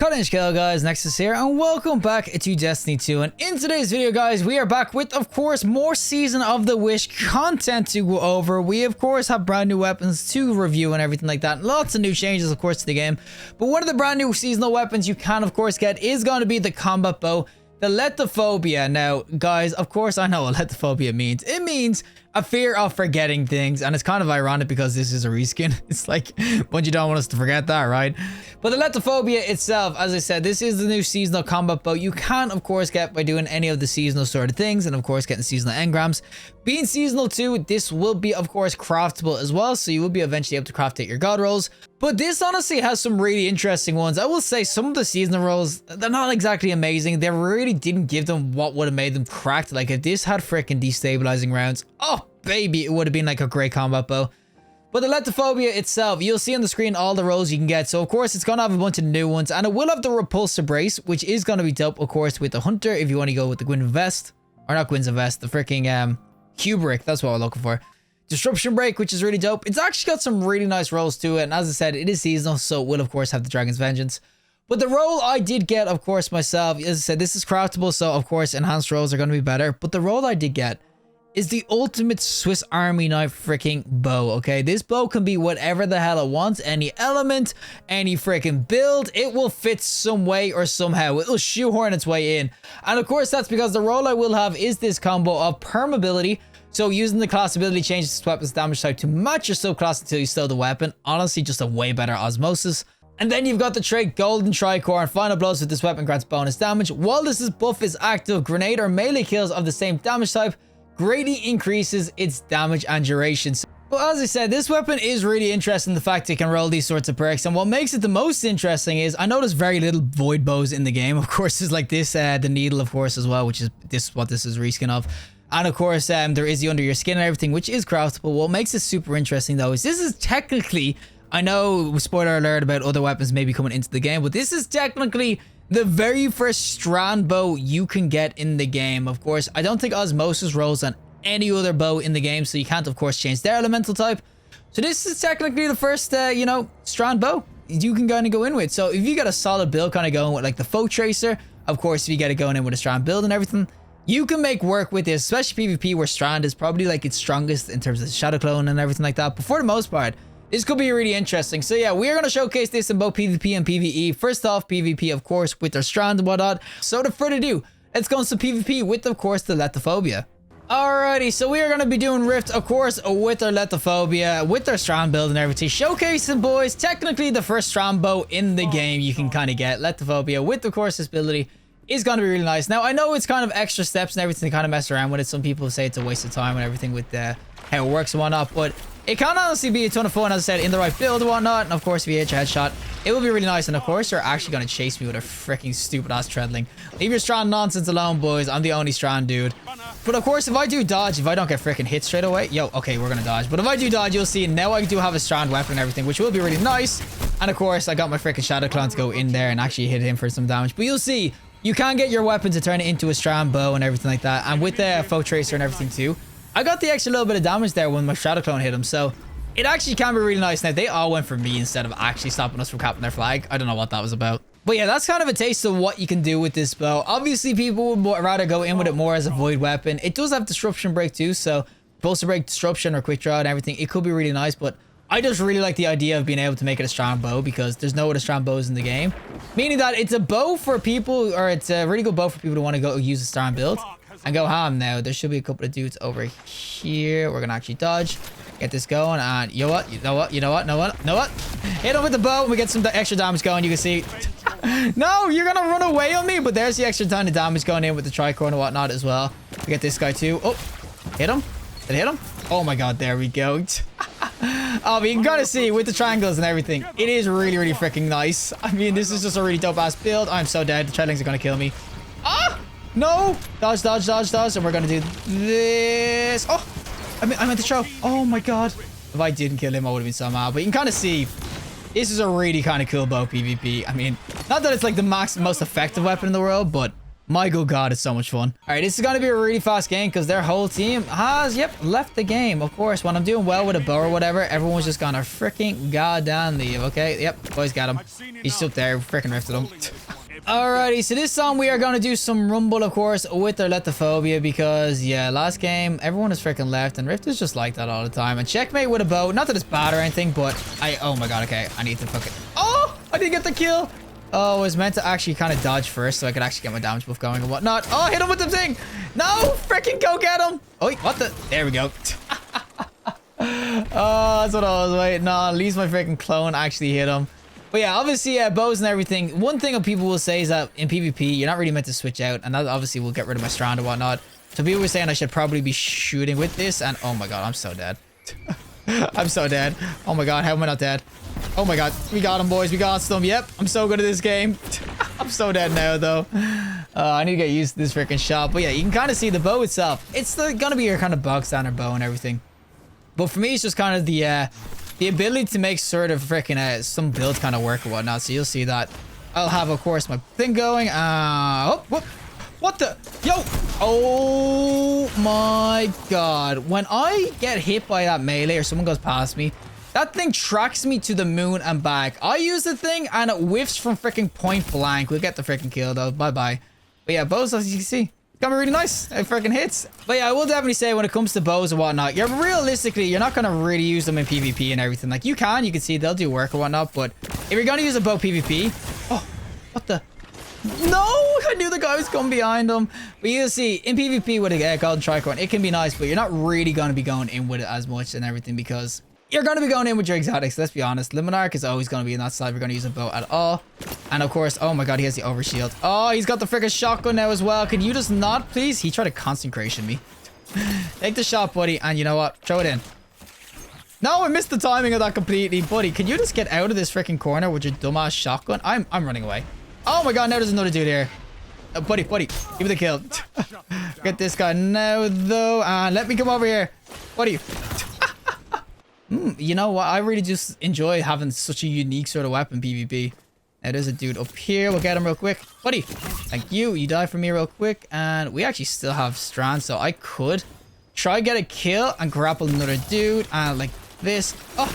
Hello guys, Nexas here, and welcome back to Destiny 2. And in today's video, guys, we are back with, of course, more Season of the Wish content to go over. We, of course, have brand new weapons to review and everything like that. Lots of new changes, of course, to the game. But one of the brand new seasonal weapons you can, of course, get is going to be the combat bow, the lethophobia. Now, guys, of course, I know what lethophobia means. It means a fear of forgetting things, and it's kind of ironic because this is a reskin. It's like, but you don't want us to forget that, right? But the lethophobia itself, as I said, this is the new seasonal combat bow you can, of course, get by doing any of the seasonal sort of things, and of course, getting seasonal engrams. Being seasonal too, this will be, of course, craftable as well, so you will be eventually able to craft out your god rolls. But this honestly has some really interesting ones. I will say some of the seasonal rolls, they're not exactly amazing. They really didn't give them what would have made them cracked. Like if this had freaking destabilizing rounds, oh baby, it would have been like a great combat bow. But the lethophobia itself, you'll see on the screen all the rolls you can get. So of course it's gonna have a bunch of new ones, and it will have the repulsor brace, which is gonna be dope, of course, with the hunter if you want to go with the Gwyn vest, or not Gwyn's vest, the freaking Kubrick. That's what we're looking for. Disruption break, which is really dope. It's actually got some really nice rolls to it, and as I said, it is seasonal, so it will of course have the Dragon's Vengeance. But the roll I did get, of course, myself, as I said, this is craftable, so of course enhanced rolls are going to be better. But the roll I did get is the ultimate Swiss Army knife freaking bow, okay? This bow can be whatever the hell it wants, any element, any freaking build. It will fit some way or somehow. It will shoehorn its way in. And of course, that's because the roll I will have is this combo of permeability. So using the class ability changes this weapon's damage type to match your subclass until you stow the weapon. Honestly, just a way better osmosis. And then you've got the trait Golden Tricore, and final blows with this weapon grants bonus damage. While this buff is active, grenade or melee kills of the same damage type greatly increases its damage and duration. Well, as I said, this weapon is really interesting, the fact it can roll these sorts of perks. And what makes it the most interesting is I noticed very little void bows in the game. Of course, it's like this, the needle, of course, as well, which is what this is reskin of. And of course, there is the under your skin and everything, which is craftable. What makes it super interesting, though, is this is technically, I know, spoiler alert about other weapons maybe coming into the game, but this is technically the very first Strand bow you can get in the game. Of course, I don't think osmosis rolls on any other bow in the game, so you can't, of course, change their elemental type. So this is technically the first, you know, Strand bow you can kind of go in with. So if you get a solid build kind of going with like the Foe Tracer, of course, if you get it going in with a Strand build and everything, you can make work with this, especially PvP, where Strand is probably like its strongest in terms of shadow clone and everything like that. But for the most part, this could be really interesting. So yeah, we're going to showcase this in both PvP and PvE. First off, PvP, of course, with their Strand and whatnot. So without further ado, let's go into PvP with, of course, the lethophobia. Alrighty, so we are going to be doing Rift, of course, with our lethophobia, with our Strand build and everything. Showcasing, boys, technically the first Strand bow in the game you can kind of get. Lethophobia with, of course, this ability is going to be really nice. Now, I know it's kind of extra steps and everything to kind of mess around with it. Some people say it's a waste of time and everything with how it works and whatnot, but it can honestly be a ton of fun, as I said, in the right build and whatnot. And of course, if you hit your headshot, it will be really nice. And of course, you're actually going to chase me with a freaking stupid ass treadling. Leave your Strand nonsense alone, boys. I'm the only Strand dude. But of course, if I do dodge, if I don't get freaking hit straight away, yo, okay, we're going to dodge. But if I do dodge, you'll see now I do have a Strand weapon and everything, which will be really nice. And of course, I got my freaking Shadow Clone to go in there and actually hit him for some damage. But you'll see, you can get your weapon to turn it into a Strand bow and everything like that. And with the Foe Tracer and everything too, I got the extra little bit of damage there when my Shadow Clone hit him. So it actually can be really nice. Now, they all went for me instead of actually stopping us from capping their flag. I don't know what that was about. But yeah, that's kind of a taste of what you can do with this bow. Obviously, people would rather go in with it more as a void weapon. It does have disruption break too, so supposed to break disruption or quick draw and everything. It could be really nice, but I just really like the idea of being able to make it a Strand bow because there's no other Strand bows in the game. Meaning that it's a bow for people, or it's a really good bow for people who want to go use a Strand build and go ham. Now, there should be a couple of dudes over here. We're going to actually dodge, get this going, and you know what? Hit him with the bow and we get some extra damage going. You can see, no, you're going to run away on me, but there's the extra ton of damage going in with the Tricore and whatnot as well. We get this guy too. Oh, hit him. Did I hit him? Oh my God, there we go. Oh, but you can kind of see with the triangles and everything, it is really, really freaking nice. I mean, this is just a really dope ass build. I'm so dead. The treadlings are going to kill me. Ah, no. Dodge, dodge, dodge, dodge. And we're going to do this. Oh, I meant to throw. Oh my God. If I didn't kill him, I would have been so mad. But you can kind of see this is a really kind of cool bow PvP. I mean, not that it's like the most effective weapon in the world, but My good God, it's so much fun. All right, this is going to be a really fast game because their whole team has, yep, left the game. Of course, when I'm doing well with a bow or whatever, everyone's just going to freaking goddamn leave, okay? Yep, boys got him. He's still there, freaking rifted him. Alrighty, so this time we are going to do some rumble, of course, with their lethophobia because, yeah, last game, everyone is freaking left and Rift is just like that all the time. And checkmate with a bow, not that it's bad or anything, but oh my God, okay, I need to fucking, oh, I didn't get the kill. Oh, I was meant to actually kind of dodge first so I could actually get my damage buff going and whatnot. Oh, hit him with the thing. No, freaking go get him. Oh, wait, what the? There we go. Oh, that's what I was waiting on. At least my freaking clone actually hit him. But yeah, obviously, bows and everything. One thing that people will say is that in PvP, you're not really meant to switch out. And that obviously will get rid of my Strand and whatnot. So people were saying I should probably be shooting with this. And oh my God, I'm so dead. I'm so dead. Oh my God, how am I not dead? Oh my God, we got him, boys. We got them. Yep, I'm so good at this game. I'm so dead now, though. I need to get used to this freaking shot. But yeah, you can kind of see the bow itself. It's gonna be your kind of bog standard bow and everything. But for me, it's just kind of the ability to make sort of freaking some builds kind of work and whatnot. So you'll see that I'll have, of course, my thing going. Oh, what the? Yo! Oh my God. When I get hit by that melee or someone goes past me, that thing tracks me to the moon and back. I use the thing and it whiffs from freaking point blank. We'll get the freaking kill though. Bye-bye. But yeah, bows, as you can see, got me really nice. It freaking hits. But yeah, I will definitely say when it comes to bows and whatnot, realistically, you're not going to really use them in PvP and everything. Like you can see they'll do work and whatnot. But if you're going to use a bow PvP, oh, what the? No, I knew the guy was coming behind him. But you'll see in PvP with a golden tricorn, it can be nice, but you're not really going to be going in with it as much and everything because you're going to be going in with your exotics. Let's be honest. Limonarch is always going to be in that side. We're going to use a bow at all. And of course, oh my God, he has the overshield. Oh, he's got the freaking shotgun now as well. Can you just not, please? He tried to concentration me. Take the shot, buddy. And you know what? Throw it in. No, I missed the timing of that completely. Buddy, can you just get out of this freaking corner with your dumbass shotgun? I'm running away. Oh my God, now there's another dude here. Buddy, give me the kill. Get this guy now, though. And let me come over here. Buddy. You know what? I really just enjoy having such a unique sort of weapon, PvP. Now, there's a dude up here. We'll get him real quick. Buddy, thank you. You die for me real quick. And we actually still have Strand, so I could try get a kill and grapple another dude. And like this. Oh,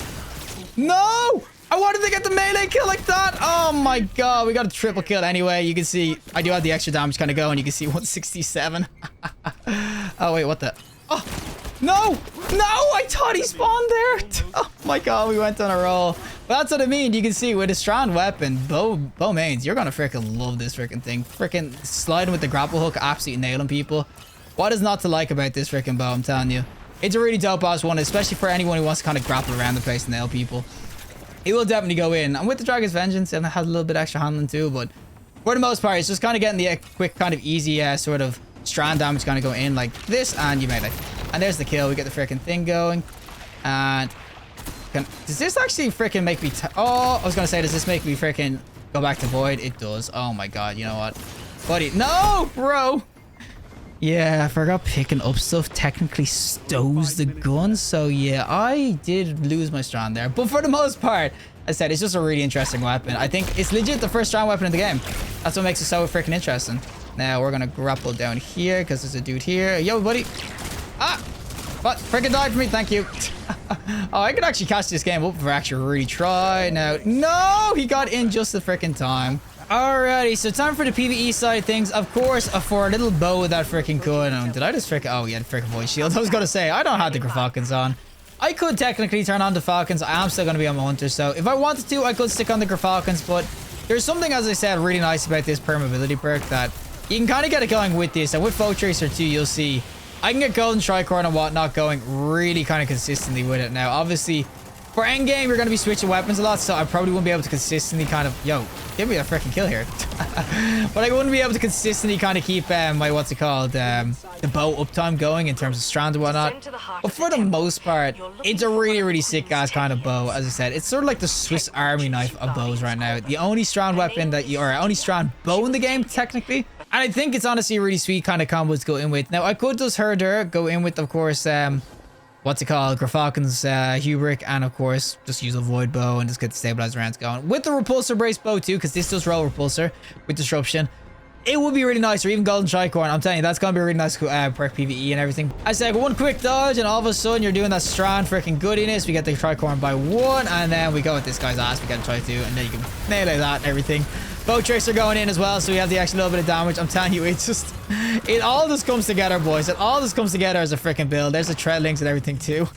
no! I wanted to get the melee kill like that. Oh my God, we got a triple kill anyway. You can see I do have the extra damage kind of going. You can see 167. Oh, wait, what the? Oh, no! No, I thought he spawned there. Oh my God, we went on a roll. But that's what I mean. You can see with a Strand weapon, bow mains, you're gonna freaking love this freaking thing. Freaking sliding with the grapple hook, absolutely nailing people. What is not to like about this freaking bow? I'm telling you, it's a really dope ass one, especially for anyone who wants to kind of grapple around the place and nail people. It will definitely go in. And with the Dragon's Vengeance, and it has a little bit extra handling too, but for the most part, it's just kind of getting the quick, kind of easy sort of Strand damage kind of go in like this, and you melee. And there's the kill. We get the freaking thing going. And does this actually freaking make me... Oh, I was going to say, does this make me freaking go back to Void? It does. Oh my God. You know what? Buddy. No, bro. Yeah, I forgot picking up stuff technically stows the gun. So yeah, I did lose my Strand there. But for the most part, as I said, it's just a really interesting weapon. I think it's legit the first Strand weapon in the game. That's what makes it so freaking interesting. Now we're going to grapple down here because there's a dude here. Yo, buddy. Ah! What? Freaking died for me. Thank you. Oh, I could actually catch this game up if I actually really try. Now, no! He got in just the freaking time. Alrighty, so time for the PvE side of things. Of course, for a little bow with that freaking gun. Did I just freaking... Oh, yeah, the freaking voice shield. I was going to say, I don't have the Grafalcons on. I could technically turn on the Falcons. I am still going to be on my Hunter, so if I wanted to, I could stick on the Grafalcons, but there's something, as I said, really nice about this permeability perk that you can kind of get it going with this. And with Foe Tracer too, you'll see I can get Golden Tricorn and whatnot going really kind of consistently with it. Now, obviously, for endgame, you're going to be switching weapons a lot, so I probably wouldn't be able to consistently kind of... Yo, give me a freaking kill here. But I wouldn't be able to consistently kind of keep my, what's it called, the bow uptime going in terms of Strand and whatnot. But for the most part, it's a really, really sick ass kind of bow. As I said, it's sort of like the Swiss Army knife of bows right now. The only Strand weapon that you... Or only Strand bow in the game, technically. And I think it's honestly a really sweet kind of combo to go in with. Now, I could just Herder go in with, of course, what's it called? Grafalcon's Hubrick, and of course, just use a Void Bow and just get the Stabilizer rounds going. With the Repulsor Brace Bow too, because this does roll Repulsor with Disruption. it would be really nice. Or even golden tricorn. I'm telling you, that's gonna be a really nice perk PvE and everything. I said one quick dodge and all of a sudden you're doing that Strand freaking goodiness. We get the tricorn by 1 and then we go with this guy's ass. We get to try to, and then you can nail that and everything. Bow tracer going in as well, so we have the extra little bit of damage. I'm telling you, it all just comes together, boys. It all just comes together as a freaking build. There's the tread links and everything too.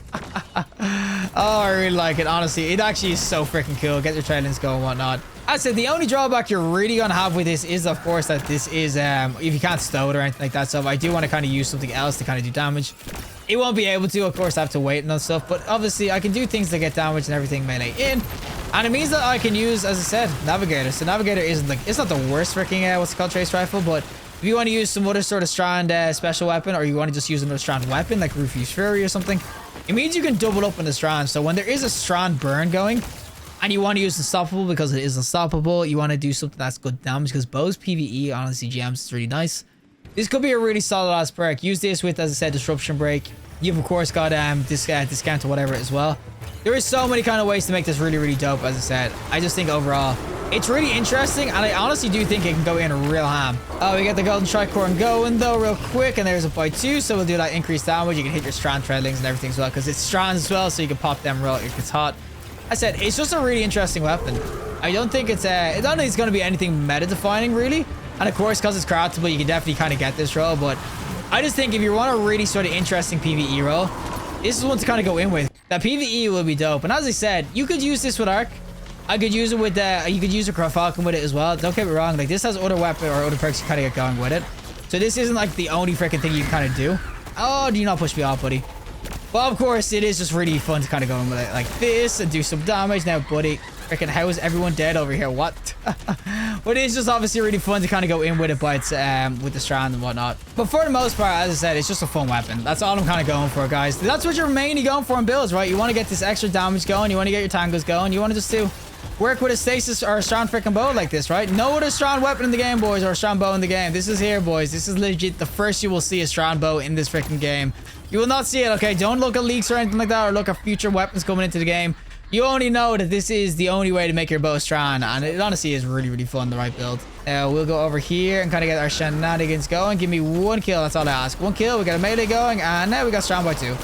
Oh, I really like it. Honestly, it actually is so freaking cool. Get your tread links going and whatnot. I said the only drawback you're really gonna have with this is, of course, that this is if you can't stow it or anything like that. So if I do want to kind of use something else to kind of do damage, it won't be able to. Of course, I have to wait and stuff. But obviously, I can do things to get damage and everything melee in. And it means that I can use, as I said, Navigator. So Navigator isn't like, it's not the worst freaking, what's it called, Trace Rifle. But if you want to use some other sort of Strand special weapon, or you want to just use another Strand weapon, like Refuse Fury or something, it means you can double up on the Strand. So when there is a Strand burn going, and you want to use Unstoppable because it is unstoppable, you want to do something that's good damage, because Bow's PvE, honestly, GMs, is really nice. This could be a really solid ass perk. Use this with, as I said, Disruption Break. You've, of course, got discount or whatever as well. There is so many kind of ways to make this really, really dope, as I said. I just think overall, it's really interesting, and I honestly do think it can go in a real ham. Oh, we get the golden tricorn going, though, real quick, and there's a by 2, so we'll do that increased damage. You can hit your Strand treadlings and everything as well, because it's Strands as well, so you can pop them real if it's hot. I said, it's just a really interesting weapon. I don't think it's going to be anything meta-defining, really. And of course, because it's craftable, you can definitely kind of get this role, but I just think if you want a really sort of interesting PvE role, this is one to kind of go in with. That PvE will be dope. And as I said, you could use this with Arc. I could use it with, you could use a Falcon with it as well. Don't get me wrong. Like, this has other weapon or other perks you kind of get going with it. So this isn't like the only freaking thing you can kind of do. Oh, do you not push me off, buddy? Well, of course, it is just really fun to kind of go in with it like this and do some damage. Now, buddy, freaking how is everyone dead over here? What? But it's just obviously really fun to kind of go in with it by its, with the Strand and whatnot. But for the most part, as I said, it's just a fun weapon. That's all I'm kind of going for, guys. That's what you're mainly going for in builds, right? You want to get this extra damage going. You want to get your tangles going. You want to just do work with a stasis or a Strand freaking bow like this, right? No other Strand weapon in the game, boys, or a Strand bow in the game. This is here, boys. This is legit the first you will see a Strand bow in this freaking game. You will not see it, okay? Don't look at leaks or anything like that, or look at future weapons coming into the game. You only know that this is the only way to make your bow Strand, and it honestly is really, really fun, the right build. We'll go over here and kind of get our shenanigans going. Give me 1 kill, that's all I ask. 1 kill, we got a melee going, and now we got Strand by 2.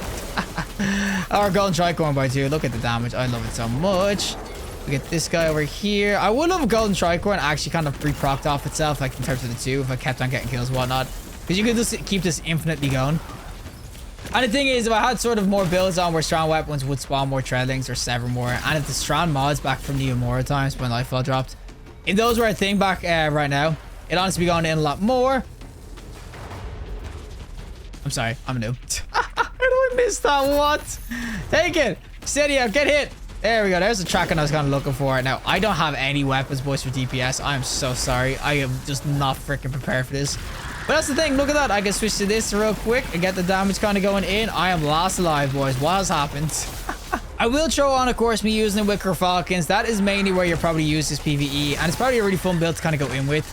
Our golden tricorn by 2. Look at the damage. I love it so much. We get this guy over here. I would love a golden tricorn actually kind of re-procced off itself, like in terms of the 2, if I kept on getting kills and whatnot. Because you could just keep this infinitely going. And the thing is, if I had sort of more builds on where Strand weapons would spawn more treadlings or sever more, and if the Strand mods back from the Amora times when Nightfall dropped, if those were a thing back right now, it'd honestly be going in a lot more. I'm sorry, I'm a noob. How do I miss that? What? Take it. Steady out, get hit. There we go. There's the tracking I was kind of looking for. Now, I don't have any weapons, boys, for DPS. I'm so sorry. I am just not freaking prepared for this. But that's the thing. Look at that. I can switch to this real quick and get the damage kind of going in. I am last alive, boys. What has happened? I will throw on, of course, me using the Wicker Falcons. That is mainly where you'll probably use this PvE. And it's probably a really fun build to kind of go in with.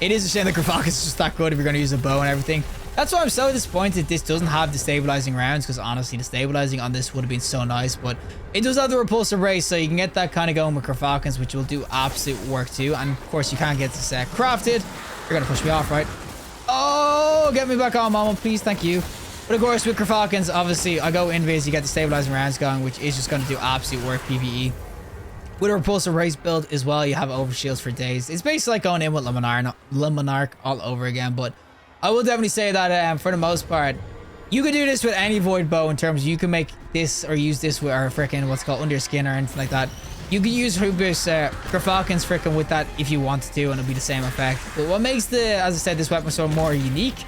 It is a shame that Falcons is just that good if you're going to use a bow and everything. That's why I'm so disappointed this doesn't have the stabilizing rounds, because honestly, the stabilizing on this would have been so nice. But it does have the repulsive race, so you can get that kind of going with Falcons, which will do absolute work too. And of course, you can't get this crafted. You're going to push me off, right? Oh, get me back on, mama, please. Thank you. But of course, with Falcons, obviously, I go invis, you get the stabilizing rounds going, which is just going to do absolute work PvE. With a repulsive race build as well, you have overshields for days. It's basically like going in with Le Monarch all over again. But I will definitely say that for the most part, you could do this with any void bow in terms of you can make this or use this with our freaking what's called under your skin or anything like that. You can use Falcons freaking with that if you wanted to, and it'll be the same effect. But what makes as I said, this weapon so more unique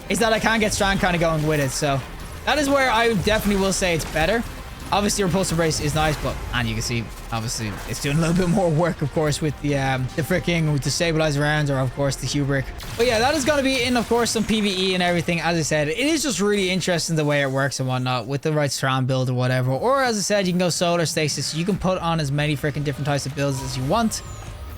is that I can get Strand kind of going with it. So that is where I definitely will say it's better. Obviously, repulsive race is nice, but and you can see obviously it's doing a little bit more work, of course, with the stabilizer rounds, or of course the Hubrick. But yeah, that is going to be in, of course, some PvE and everything. As I said, it is just really interesting the way it works and whatnot with the right Strand build or whatever. Or as I said, you can go solar stasis. You can put on as many freaking different types of builds as you want.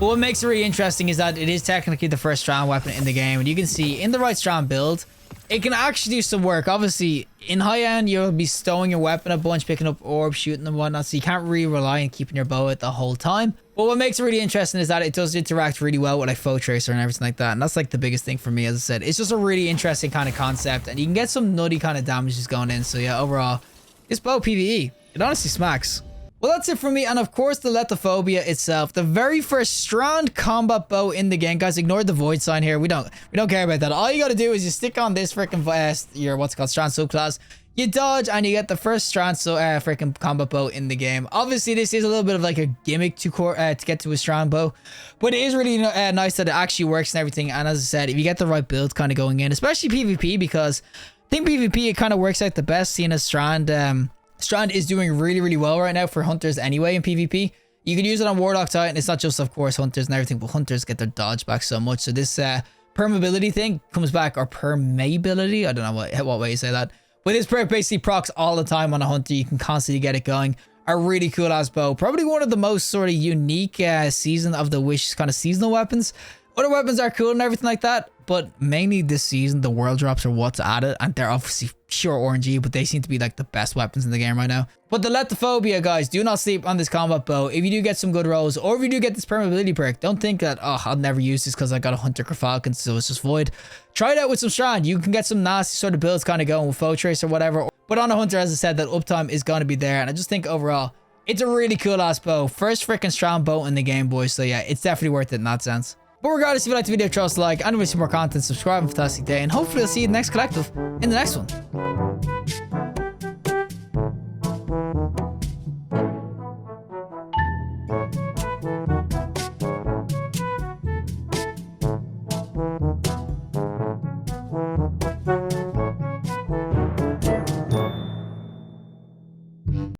But what makes it really interesting is that it is technically the first Strand weapon in the game, and you can see in the right Strand build, it can actually do some work. Obviously, in high end, you'll be stowing your weapon a bunch, picking up orbs, shooting them, whatnot. So you can't really rely on keeping your bow out the whole time. But what makes it really interesting is that it does interact really well with like Foe Tracer and everything like that. And that's like the biggest thing for me, as I said. It's just a really interesting kind of concept, and you can get some nutty kind of damages going in. So yeah, overall, this bow PvE, it honestly smacks. Well, that's it for me, and of course the lethophobia itself, the very first Strand combat bow in the game. Guys, ignore the void sign here. We don't care about that. All you gotta do is you stick on this freaking your what's it called, Strand subclass. You dodge and you get the first Strand freaking combat bow in the game. Obviously, this is a little bit of like a gimmick to get to a Strand bow, but it is really nice that it actually works and everything. And as I said, if you get the right build kind of going in, especially PvP, because I think PvP it kind of works out the best, seeing as Strand is doing really well right now for hunters anyway in PvP. You can use it on Warlock Titan. It's not just, of course, hunters and everything, but hunters get their dodge back so much. So this permeability thing comes back, or permeability, I don't know what way you say that. But this perk basically procs all the time on a hunter. You can constantly get it going. A really cool ass bow. Probably one of the most sort of unique Season of the Wish kind of seasonal weapons. Other weapons are cool and everything like that, but mainly this season, the world drops are what's added, and they're obviously sure RNG, but they seem to be like the best weapons in the game right now. But the lethophobia, guys, do not sleep on this combat bow. If you do get some good rolls, or if you do get this permeability perk, don't think that, oh, I'll never use this because I got a Hunter Falcon, so it's just void. Try it out with some Strand. You can get some nasty sort of builds kind of going with Foe Tracer or whatever. But on a Hunter, as I said, that uptime is going to be there, and I just think overall, it's a really cool ass bow. First freaking Strand bow in the game, boys. So yeah, it's definitely worth it in that sense. But regardless, if you liked the video, trust like, and if you want to see more content, subscribe. Have a fantastic day, and hopefully I'll see you in the next collective in the next one.